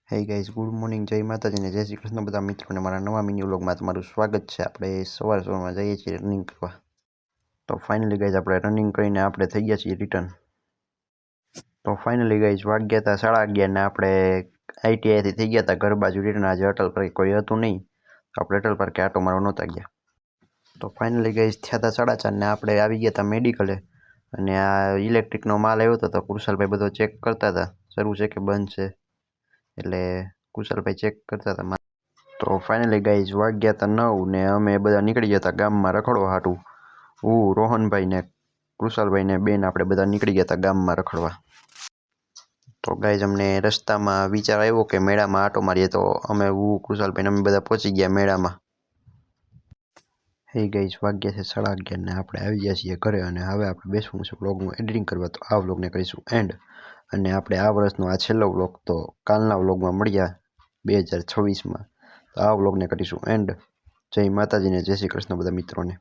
Hey guys, good morning, જય માતાજીને જય શ્રી કૃષ્ણ બધા મિત્રોને મારા નવા મિની વ્લોગમાં તમારું સ્વાગત છે. આપણે સવારમાં જઈએ છીએ રનિંગ કરવા. તો ફાઇનલી ગાઈઝ આપણે રનિંગ કરીને આપણે થઈ ગયા છીએ રિટર્ન. તો ફાઇનલી ગાઈઝ વાગ્યા હતા 11:30 ને આપણે આઈટીઆઈથી થઈ ગયા હતા ઘર બાજુ રિટર્ન. આજે અટલ પાર્ક કોઈ હતું નહીં, તો આપણે અટલ પાર્કે આટો મારવા નહોતા ગયા. તો ફાઇનલી ગાઈઝ થયા હતા 4:30 ને આપણે આવી ગયા હતા મેડિકલે. અને આ ઇલેક્ટ્રિકનો માલ આવ્યો હતો તો કુશાલભાઈ બધો ચેક કરતા હતા, શરૂ છે કે બંધ છે, એટલે કુશાલભાઈ ચેક કરતા હતા. તો ફાઇનલી ગાઈઝ વાગ્યા હતા 9 ને અમે બધા નીકળી ગયા હતા ગામમાં રખડવા હાટું. હું, રોહનભાઈ ને કુશાલભાઈ ને બેન આપણે બધા નીકળી ગયા હતા ગામમાં રખડવા. તો ગાઈઝ અમને રસ્તામાં વિચાર આવ્યો કે મેળામાં આટો મારીએ, તો અમે હું, કુશાલભાઈ ને અમે બધા પહોંચી ગયા મેળામાં. હે ગાઈઝ વાગ્યા છે 11:30 ને આપણે આવી ગયા છીએ ઘરે. અને હવે આપણે બેસવું છે વ્લોગનું એડિટિંગ કરવા. તો આ વ્લોગને કરીશું એન્ડ. અને આપણે આ વર્ષનો આ છેલ્લો વ્લોગ, તો કાલના વ્લોગમાં મળ્યા 2026માં. તો આ વ્લોગને કરીશું એન્ડ. જય માતાજીને જય શ્રી કૃષ્ણ બધા મિત્રોને.